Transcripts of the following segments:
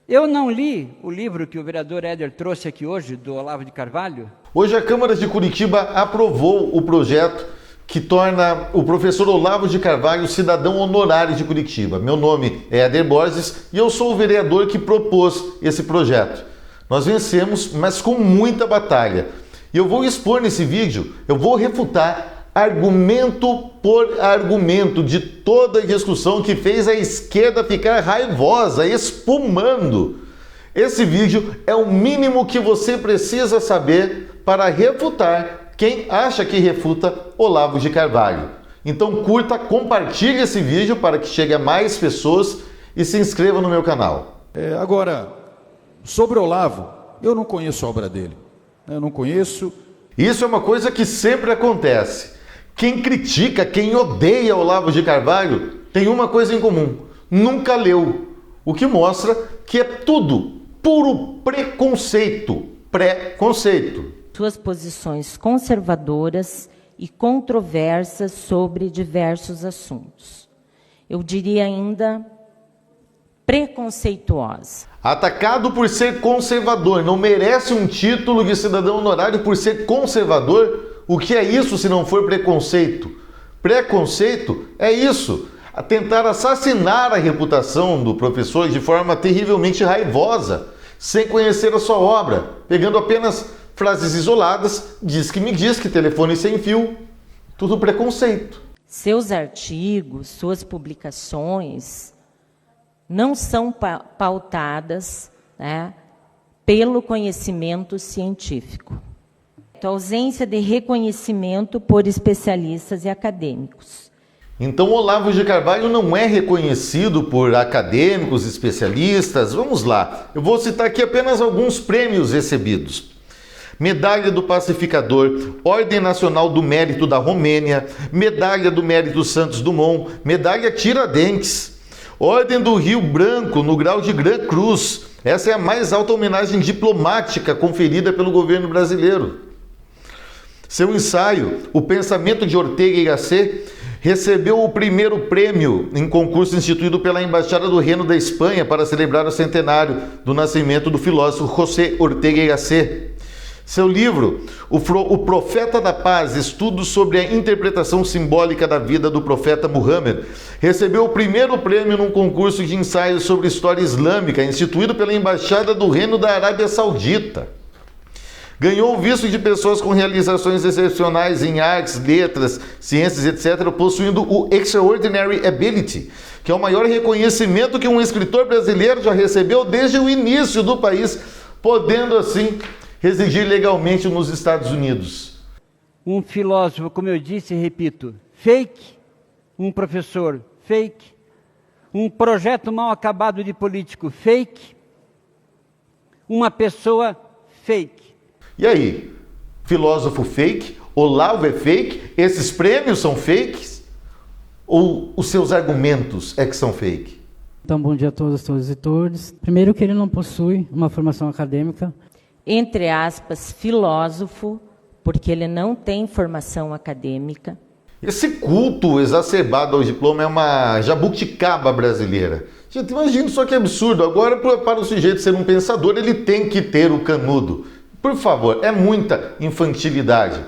Eu não li o livro que o vereador Éder trouxe aqui hoje, do Olavo de Carvalho. Hoje a Câmara de Curitiba aprovou o projeto que torna o professor Olavo de Carvalho cidadão honorário de Curitiba. Meu nome é Éder Borges e eu sou o vereador que propôs esse projeto. Nós vencemos, mas com muita batalha. E eu vou expor nesse vídeo, eu vou refutar argumento por argumento de toda a discussão que fez a esquerda ficar raivosa, espumando. Esse vídeo é o mínimo que você precisa saber para refutar quem acha que refuta Olavo de Carvalho. Então curta, compartilhe esse vídeo para que chegue a mais pessoas e se inscreva no meu canal. Agora, sobre Olavo, eu não conheço a obra dele. Eu não conheço. Isso é uma coisa que sempre acontece. Quem critica, quem odeia Olavo de Carvalho tem uma coisa em comum: nunca leu. O que mostra que é tudo puro preconceito. Preconceito. Suas posições conservadoras e controversas sobre diversos assuntos. Eu diria ainda preconceituosa. Atacado por ser conservador, não merece um título de cidadão honorário por ser conservador? O que é isso se não for preconceito? Preconceito é isso, a tentar assassinar a reputação do professor de forma terrivelmente raivosa, sem conhecer a sua obra, pegando apenas frases isoladas, diz que telefone sem fio, tudo preconceito. Seus artigos, suas publicações não são pautadas, né, pelo conhecimento científico. A ausência de reconhecimento por especialistas e acadêmicos. Então Olavo de Carvalho não é reconhecido por acadêmicos, especialistas. Vamos lá, eu vou citar aqui apenas alguns prêmios recebidos. Medalha do Pacificador, Ordem Nacional do Mérito da Romênia, Medalha do Mérito Santos Dumont, Medalha Tiradentes, Ordem do Rio Branco no grau de Gran Cruz. Essa é a mais alta homenagem diplomática conferida pelo governo brasileiro. Seu ensaio, O Pensamento de Ortega y Gasset, recebeu o primeiro prêmio em concurso instituído pela Embaixada do Reino da Espanha para celebrar o centenário do nascimento do filósofo José Ortega y Gasset. Seu livro, O Profeta da Paz, Estudos sobre a Interpretação Simbólica da Vida do Profeta Muhammad, recebeu o primeiro prêmio num concurso de ensaios sobre história islâmica, instituído pela Embaixada do Reino da Arábia Saudita. Ganhou o visto de pessoas com realizações excepcionais em artes, letras, ciências, etc., possuindo o Extraordinary Ability, que é o maior reconhecimento que um escritor brasileiro já recebeu desde o início do país, podendo assim residir legalmente nos Estados Unidos. Um filósofo, como eu disse e repito, fake. Um professor, fake. Um projeto mal acabado de político, fake. Uma pessoa, fake. E aí? Filósofo fake? Olavo é fake? Esses prêmios são fakes? Ou os seus argumentos é que são fake? Então, bom dia a todos e todas. Primeiro que ele não possui uma formação acadêmica. Entre aspas, filósofo, porque ele não tem formação acadêmica. Esse culto exacerbado ao diploma é uma jabuticaba brasileira. Gente, imagina só que absurdo. Agora, para o sujeito ser um pensador, ele tem que ter o canudo. Por favor, é muita infantilidade.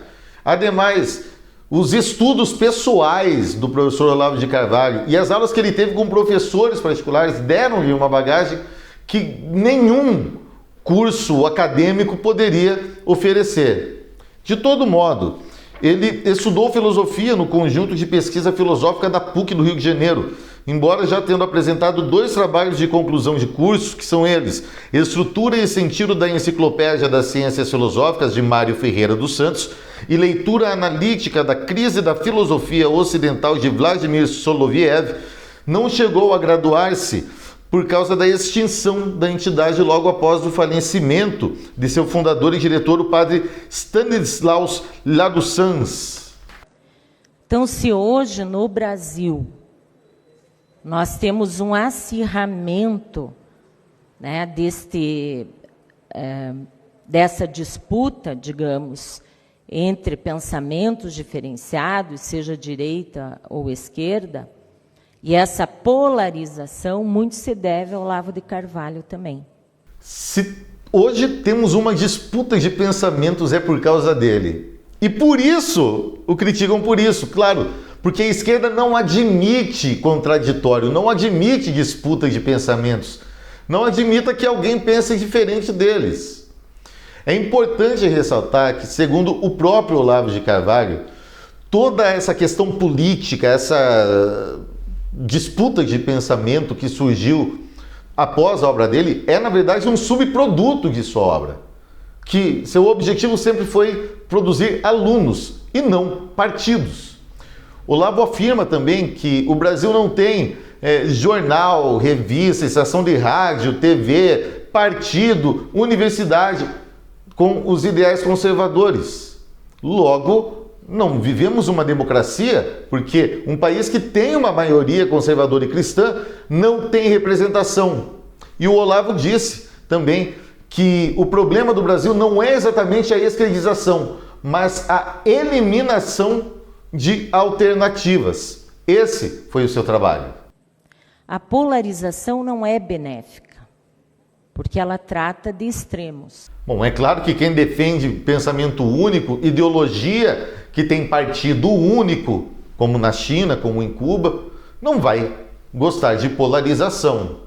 Ademais, os estudos pessoais do professor Olavo de Carvalho e as aulas que ele teve com professores particulares deram-lhe uma bagagem que nenhum curso acadêmico poderia oferecer. De todo modo, ele estudou filosofia no conjunto de pesquisa filosófica da PUC do Rio de Janeiro, embora já tendo apresentado 2 trabalhos de conclusão de curso, que são eles: Estrutura e Sentido da Enciclopédia das Ciências Filosóficas, de Mário Ferreira dos Santos, e Leitura Analítica da Crise da Filosofia Ocidental, de Vladimir Soloviev. Não chegou a graduar-se por causa da extinção da entidade logo após o falecimento de seu fundador e diretor, o padre Stanislaus Ladoucans. Então, se hoje no Brasil nós temos um acirramento, né, dessa disputa, digamos, entre pensamentos diferenciados, seja direita ou esquerda, E essa polarização muito se deve ao Olavo de Carvalho também. Se hoje temos uma disputa de pensamentos, é por causa dele. E por isso, o criticam por isso, claro, porque a esquerda não admite contraditório, não admite disputa de pensamentos, não admita que alguém pense diferente deles. É importante ressaltar que, segundo o próprio Olavo de Carvalho, toda essa questão política, essa disputa de pensamento que surgiu após a obra dele, é na verdade um subproduto de sua obra. Que seu objetivo sempre foi produzir alunos e não partidos. Olavo afirma também que o Brasil não tem jornal, revista, estação de rádio, TV, partido, universidade com os ideais conservadores. Logo, não vivemos uma democracia, porque um país que tem uma maioria conservadora e cristã não tem representação. E o Olavo disse também que o problema do Brasil não é exatamente a esquerdização, mas a eliminação de alternativas. Esse foi o seu trabalho. A polarização não é benéfica, porque ela trata de extremos. Bom, é claro que quem defende pensamento único, ideologia que tem partido único, como na China, como em Cuba, não vai gostar de polarização.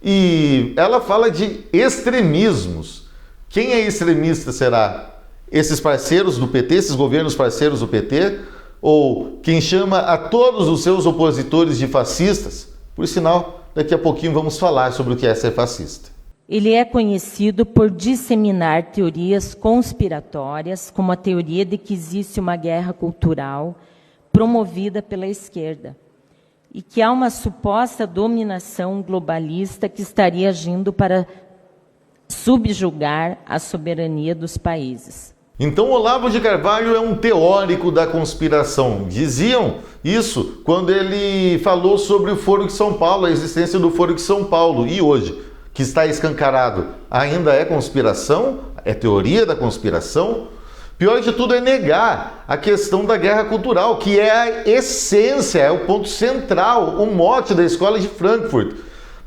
E ela fala de extremismos. Quem é extremista será? Esses parceiros do PT, esses governos parceiros do PT? Ou quem chama a todos os seus opositores de fascistas? Por sinal, daqui a pouquinho vamos falar sobre o que é ser fascista. Ele é conhecido por disseminar teorias conspiratórias, como a teoria de que existe uma guerra cultural promovida pela esquerda e que há uma suposta dominação globalista que estaria agindo para subjugar a soberania dos países. Então Olavo de Carvalho é um teórico da conspiração. Diziam isso quando ele falou sobre o Foro de São Paulo, a existência do Foro de São Paulo. E hoje, que está escancarado, ainda é conspiração? É teoria da conspiração? Pior de tudo é negar a questão da guerra cultural, que é a essência, é o ponto central, o mote da escola de Frankfurt.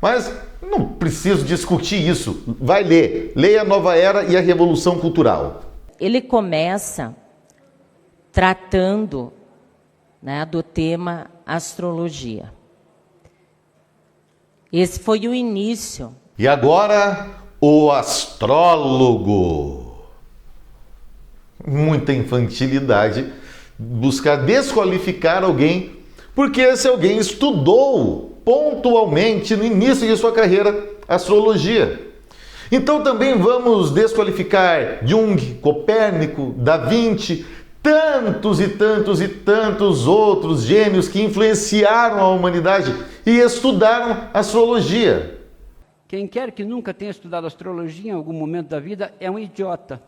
Mas não preciso discutir isso. Vai ler. Leia a Nova Era e a Revolução Cultural. Ele começa tratando, do tema astrologia. Esse foi o início. E agora, o astrólogo. Muita infantilidade buscar desqualificar alguém, porque esse alguém estudou pontualmente no início de sua carreira astrologia. Então também vamos desqualificar Jung, Copérnico, Da Vinci, tantos e tantos e tantos outros gênios que influenciaram a humanidade e estudaram astrologia. Quem quer que nunca tenha estudado astrologia em algum momento da vida é um idiota.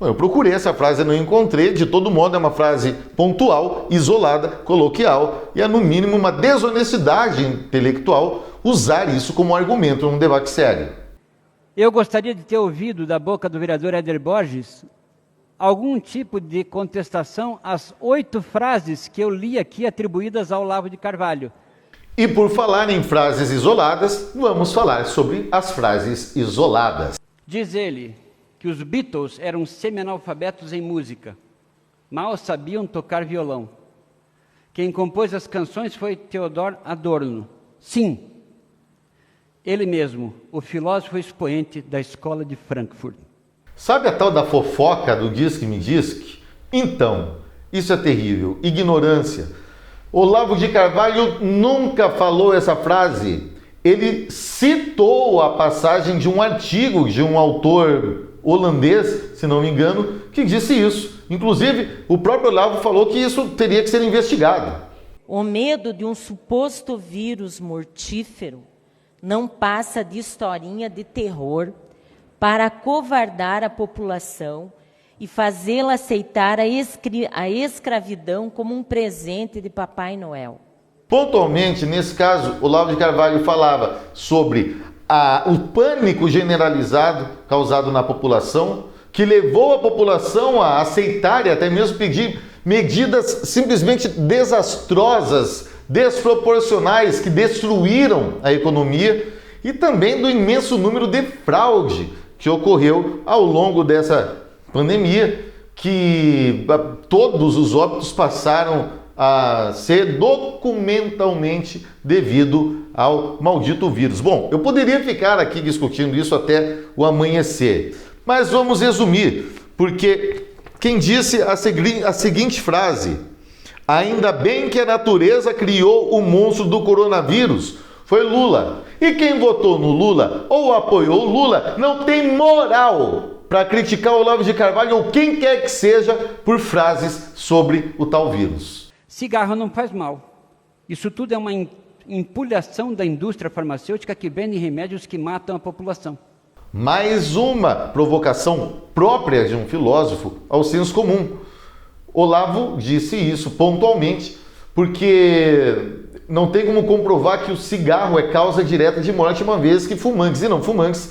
Eu procurei essa frase e não encontrei. De todo modo, é uma frase pontual, isolada, coloquial e é, no mínimo, uma desonestidade intelectual usar isso como argumento num debate sério. Eu gostaria de ter ouvido da boca do vereador Éder Borges algum tipo de contestação às 8 frases que eu li aqui atribuídas ao Olavo de Carvalho. E por falar em frases isoladas, vamos falar sobre as frases isoladas. Diz ele que os Beatles eram semi-analfabetos em música, mal sabiam tocar violão. Quem compôs as canções foi Theodor Adorno. Sim, ele mesmo, o filósofo expoente da escola de Frankfurt. Sabe a tal da fofoca do diz-que-me diz-que? Então, isso é terrível. Ignorância. Olavo de Carvalho nunca falou essa frase. Ele citou a passagem de um artigo de um autor holandês, se não me engano, que disse isso. Inclusive, o próprio Olavo falou que isso teria que ser investigado. O medo de um suposto vírus mortífero não passa de historinha de terror para acovardar a população e fazê-la aceitar a escravidão como um presente de Papai Noel. Pontualmente, nesse caso, Olavo de Carvalho falava sobre o pânico generalizado causado na população, que levou a população a aceitar e até mesmo pedir medidas simplesmente desastrosas desproporcionais que destruíram a economia e também do imenso número de fraude que ocorreu ao longo dessa pandemia, que todos os óbitos passaram a ser documentalmente devido ao maldito vírus. Bom, eu poderia ficar aqui discutindo isso até o amanhecer, mas vamos resumir, porque quem disse a seguinte frase: ainda bem que a natureza criou o monstro do coronavírus, foi Lula. E quem votou no Lula ou apoiou o Lula não tem moral para criticar o Olavo de Carvalho ou quem quer que seja por frases sobre o tal vírus. Cigarro não faz mal. Isso tudo é uma empulhação da indústria farmacêutica que vende remédios que matam a população. Mais uma provocação própria de um filósofo ao senso comum. Olavo disse isso pontualmente, porque não tem como comprovar que o cigarro é causa direta de morte, uma vez que fumantes e não fumantes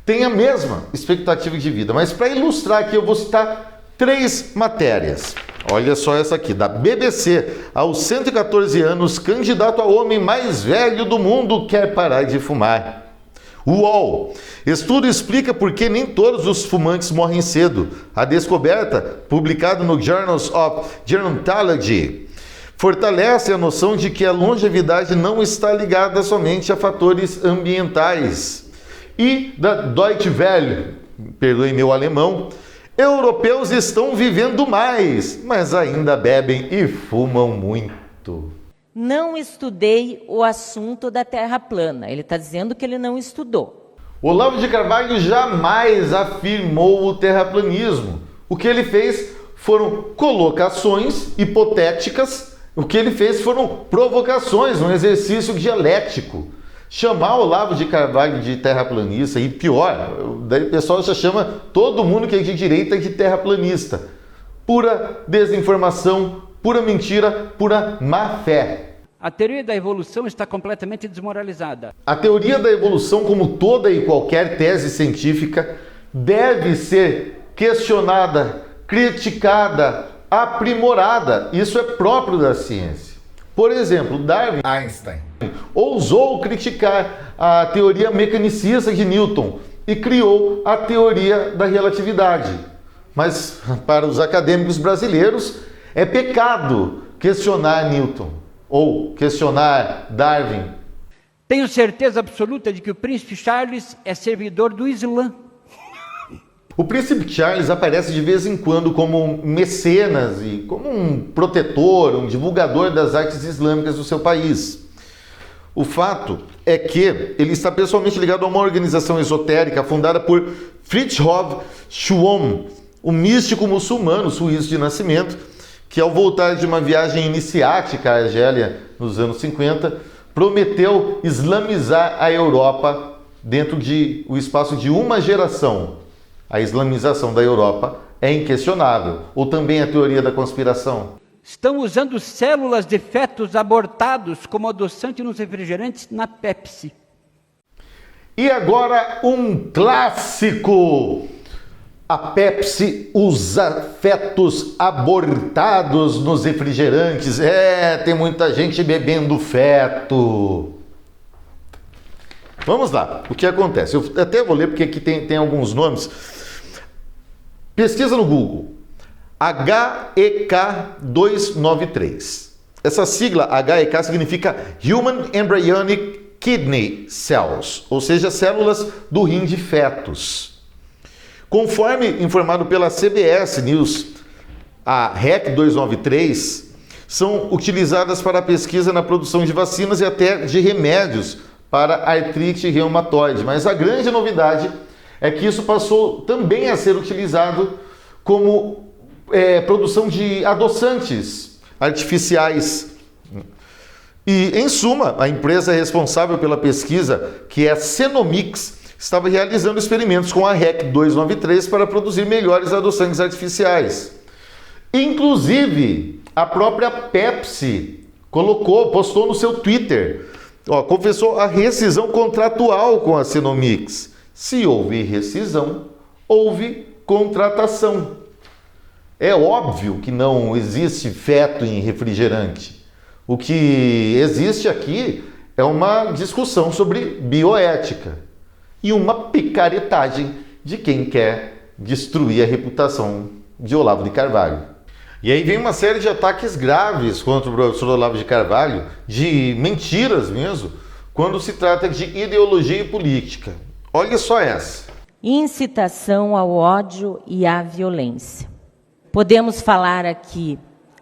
têm a mesma expectativa de vida. Mas para ilustrar aqui eu vou citar 3 matérias. Olha só essa aqui, da BBC. Aos 114 anos, candidato a homem mais velho do mundo quer parar de fumar. UOL. Estudo explica por que nem todos os fumantes morrem cedo. A descoberta, publicada no Journals of Gerontology, fortalece a noção de que a longevidade não está ligada somente a fatores ambientais. E da Deutsche Welle, perdoe meu alemão, europeus estão vivendo mais, mas ainda bebem e fumam muito. Não estudei o assunto da Terra plana. Ele está dizendo que ele não estudou. Olavo de Carvalho jamais afirmou o terraplanismo. O que ele fez foram colocações hipotéticas, o que ele fez foram provocações, um exercício dialético. Chamar o Olavo de Carvalho de terraplanista, e pior, daí o pessoal já chama todo mundo que é de direita de terraplanista. Pura desinformação, pura mentira, pura má fé. A teoria da evolução está completamente desmoralizada. A teoria da evolução, como toda e qualquer tese científica, deve ser questionada, criticada, aprimorada. Isso é próprio da ciência. Por exemplo, Darwin Einstein ousou criticar a teoria mecanicista de Newton e criou a teoria da relatividade. Mas para os acadêmicos brasileiros é pecado questionar Newton ou questionar Darwin. Tenho certeza absoluta de que o príncipe Charles é servidor do Islã. O príncipe Charles aparece de vez em quando como um mecenas e como um protetor, um divulgador das artes islâmicas do seu país. O fato é que ele está pessoalmente ligado a uma organização esotérica fundada por Fritjof Schuon, um místico muçulmano suíço de nascimento, que ao voltar de uma viagem iniciática à Argélia nos anos 50, prometeu islamizar a Europa dentro de o espaço de uma geração. A islamização da Europa é inquestionável. Ou também a teoria da conspiração. Estão usando células de fetos abortados como adoçante nos refrigerantes na Pepsi. E agora um clássico. A Pepsi usa fetos abortados nos refrigerantes. Tem muita gente bebendo feto. Vamos lá, o que acontece? Eu até vou ler porque aqui tem alguns nomes. Pesquisa no Google. HEK 293. Essa sigla HEK significa Human Embryonic Kidney Cells, ou seja, células do rim de fetos. Conforme informado pela CBS News, a HEK 293 são utilizadas para pesquisa na produção de vacinas e até de remédios para artrite reumatoide. Mas a grande novidade é que isso passou também a ser utilizado como produção de adoçantes artificiais. E, em suma, a empresa responsável pela pesquisa, que é a Cenomics, estava realizando experimentos com a HEK 293 para produzir melhores adoçantes artificiais. Inclusive, a própria Pepsi postou no seu Twitter, confessou a rescisão contratual com a Cenomics. Se houve rescisão, houve contratação. É óbvio que não existe feto em refrigerante. O que existe aqui é uma discussão sobre bioética e uma picaretagem de quem quer destruir a reputação de Olavo de Carvalho. E aí vem uma série de ataques graves contra o professor Olavo de Carvalho, de mentiras mesmo, quando se trata de ideologia e política. Olha só essa. Incitação ao ódio e à violência. Podemos falar aqui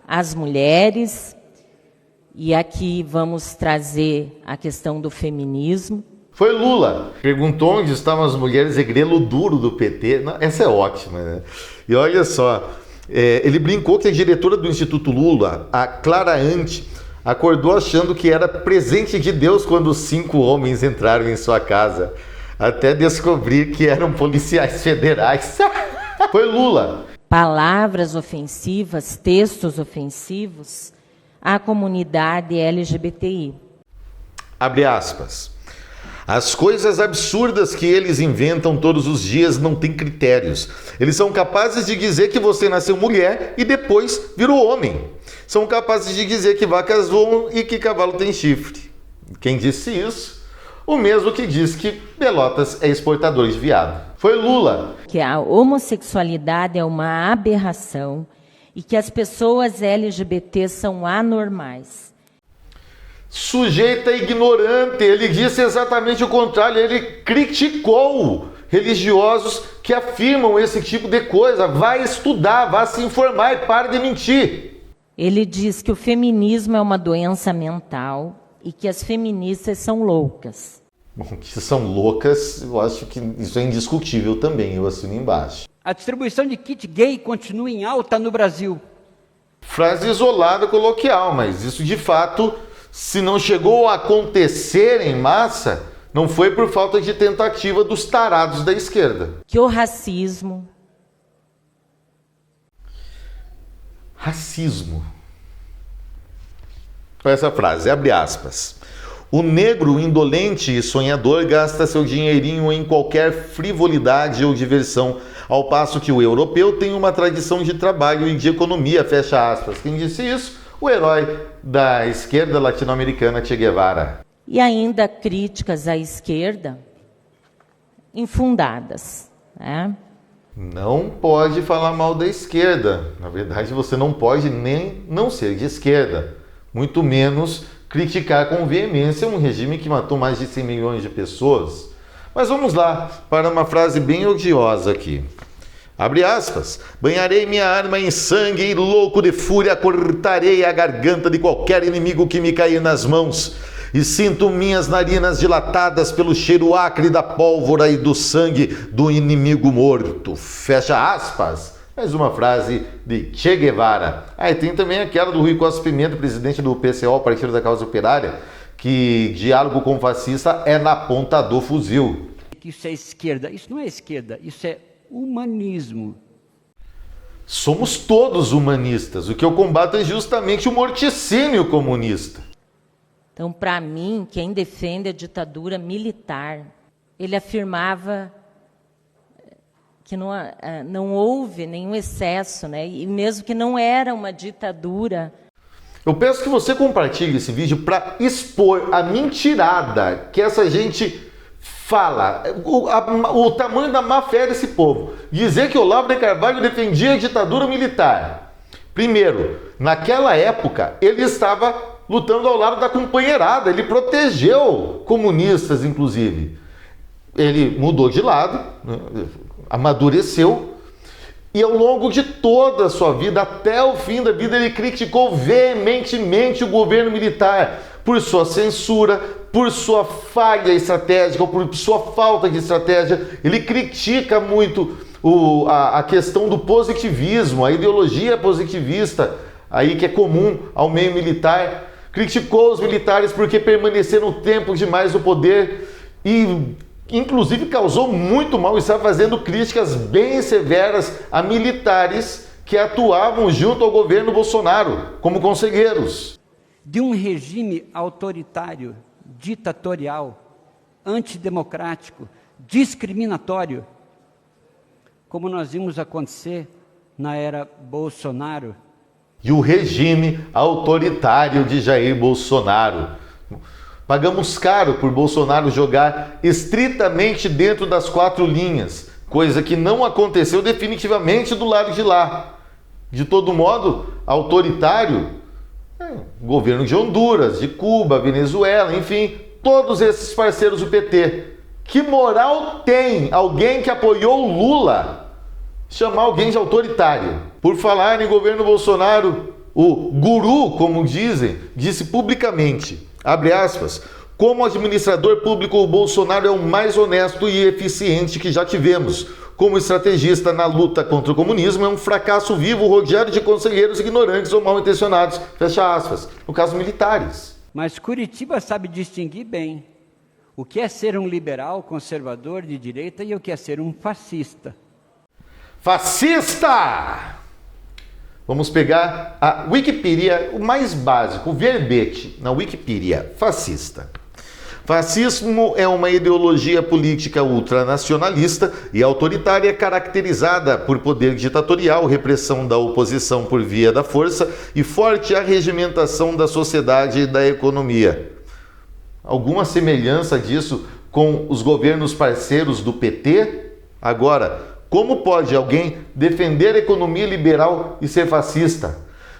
as mulheres, e aqui vamos trazer a questão do feminismo. Foi Lula. Perguntou onde estavam as mulheres, é grelo duro do PT. Não, essa é ótima, né? E olha só, ele brincou que a diretora do Instituto Lula, a Clara Ante, acordou achando que era presente de Deus quando 5 homens entraram em sua casa, até descobrir que eram policiais federais. Foi Lula. Palavras ofensivas, textos ofensivos à comunidade LGBTI. Abre aspas. As coisas absurdas que eles inventam todos os dias não têm critérios. Eles são capazes de dizer que você nasceu mulher e depois virou homem. São capazes de dizer que vacas voam e que cavalo tem chifre. Quem disse isso? O mesmo que diz que Pelotas é exportador de viado. Foi Lula. Que a homossexualidade é uma aberração e que as pessoas LGBT são anormais. Sujeito ignorante, ele disse exatamente o contrário, ele criticou religiosos que afirmam esse tipo de coisa. Vai estudar, vai se informar e pare de mentir. Ele diz que o feminismo é uma doença mental e que as feministas são loucas. Bom, que são loucas, eu acho que isso é indiscutível também, eu assino embaixo. A distribuição de kit gay continua em alta no Brasil. Frase isolada, coloquial, mas isso de fato, se não chegou a acontecer em massa, não foi por falta de tentativa dos tarados da esquerda. Que o racismo... Racismo. Olha essa frase, abre aspas. O negro indolente e sonhador gasta seu dinheirinho em qualquer frivolidade ou diversão, ao passo que o europeu tem uma tradição de trabalho e de economia, fecha aspas. Quem disse isso? O herói da esquerda latino-americana, Che Guevara. E ainda críticas à esquerda infundadas, né? Não pode falar mal da esquerda. Na verdade, você não pode nem não ser de esquerda, muito menos criticar com veemência um regime que matou mais de 100 milhões de pessoas. Mas vamos lá para uma frase bem odiosa aqui. Abre aspas. Banharei minha arma em sangue e louco de fúria cortarei a garganta de qualquer inimigo que me cair nas mãos. E sinto minhas narinas dilatadas pelo cheiro acre da pólvora e do sangue do inimigo morto. Fecha aspas. Mais uma frase de Che Guevara. Aí tem também aquela do Rui Costa Pimenta, presidente do PCO, Partido da Causa Operária, que diálogo com fascista é na ponta do fuzil. Isso é esquerda. Isso não é esquerda, isso é humanismo. Somos todos humanistas. O que eu combato é justamente o morticínio comunista. Então, para mim, quem defende a ditadura militar, ele afirmava que não houve nenhum excesso, né? E mesmo que não era uma ditadura. Eu peço que você compartilhe esse vídeo para expor a mentirada que essa gente fala, o tamanho da má fé desse povo. Dizer que Olavo de Carvalho defendia a ditadura militar. Primeiro, naquela época, ele estava lutando ao lado da companheirada, ele protegeu comunistas, inclusive. Ele mudou de lado, né? Amadureceu, e ao longo de toda a sua vida, até o fim da vida, ele criticou veementemente o governo militar por sua censura, por sua falha estratégica, ou por sua falta de estratégia. Ele critica muito a questão do positivismo, a ideologia positivista, aí que é comum ao meio militar. Criticou os militares porque permaneceram tempo demais no poder e inclusive causou muito mal e está fazendo críticas bem severas a militares que atuavam junto ao governo Bolsonaro como conselheiros. De um regime autoritário, ditatorial, antidemocrático, discriminatório, como nós vimos acontecer na era Bolsonaro, e o regime autoritário de Jair Bolsonaro. Pagamos caro por Bolsonaro jogar estritamente dentro das 4 linhas, coisa que não aconteceu definitivamente do lado de lá. De todo modo, autoritário, governo de Honduras, de Cuba, Venezuela, enfim, todos esses parceiros do PT. Que moral tem alguém que apoiou o Lula chamar alguém de autoritário? Por falar em governo Bolsonaro, o guru, como dizem, disse publicamente, abre aspas, como administrador público, o Bolsonaro é o mais honesto e eficiente que já tivemos. Como estrategista na luta contra o comunismo, é um fracasso vivo rodeado de conselheiros ignorantes ou mal intencionados, fecha aspas, no caso militares. Mas Curitiba sabe distinguir bem o que é ser um liberal, conservador, de direita e o que é ser um fascista. Fascista! Vamos pegar a Wikipedia, o mais básico, o verbete na Wikipedia, fascista. Fascismo é uma ideologia política ultranacionalista e autoritária caracterizada por poder ditatorial, repressão da oposição por via da força e forte arregimentação da sociedade e da economia. Alguma semelhança disso com os governos parceiros do PT? Agora, como pode alguém defender a economia liberal e ser fascista?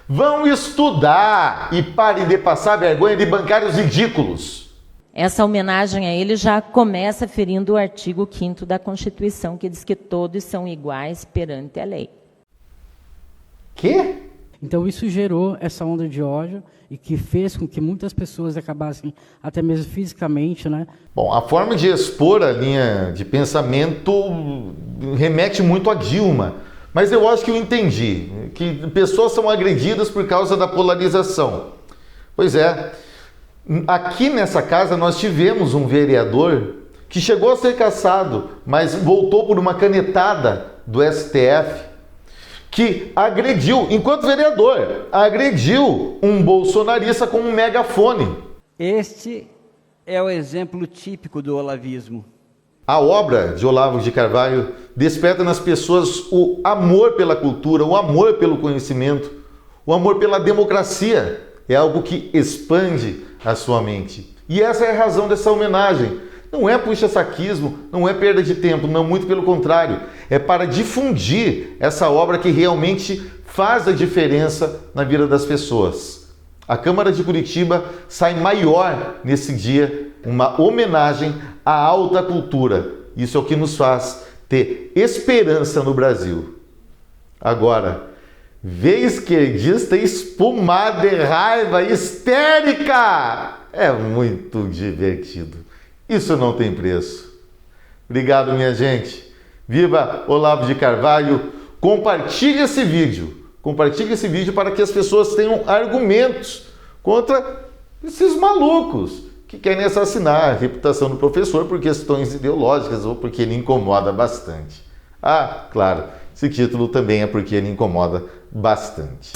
Vão estudar e parem de passar vergonha de bancários ridículos. Essa homenagem a ele já começa ferindo o artigo 5º da Constituição, que diz que todos são iguais perante a lei. Quê? Então isso gerou essa onda de ódio e que fez com que muitas pessoas acabassem, até mesmo fisicamente, né? Bom, a forma de expor a linha de pensamento remete muito a Dilma, mas eu acho que eu entendi, que pessoas são agredidas por causa da polarização. Pois é, aqui nessa casa nós tivemos um vereador que chegou a ser cassado, mas voltou por uma canetada do STF, que agrediu, enquanto vereador, agrediu um bolsonarista com um megafone. Este é o exemplo típico do olavismo. A obra de Olavo de Carvalho desperta nas pessoas o amor pela cultura, o amor pelo conhecimento, o amor pela democracia. É algo que expande a sua mente. E essa é a razão dessa homenagem. Não é puxa-saquismo, não é perda de tempo, não, muito pelo contrário. É para difundir essa obra que realmente faz a diferença na vida das pessoas. A Câmara de Curitiba sai maior nesse dia, uma homenagem à alta cultura. Isso é o que nos faz ter esperança no Brasil. Agora, ver esquerdista espumar de raiva histérica é muito divertido. Isso não tem preço. Obrigado, minha gente. Viva Olavo de Carvalho. Compartilhe esse vídeo. Compartilhe esse vídeo para que as pessoas tenham argumentos contra esses malucos que querem assassinar a reputação do professor por questões ideológicas ou porque ele incomoda bastante. Ah, claro, esse título também é porque ele incomoda bastante.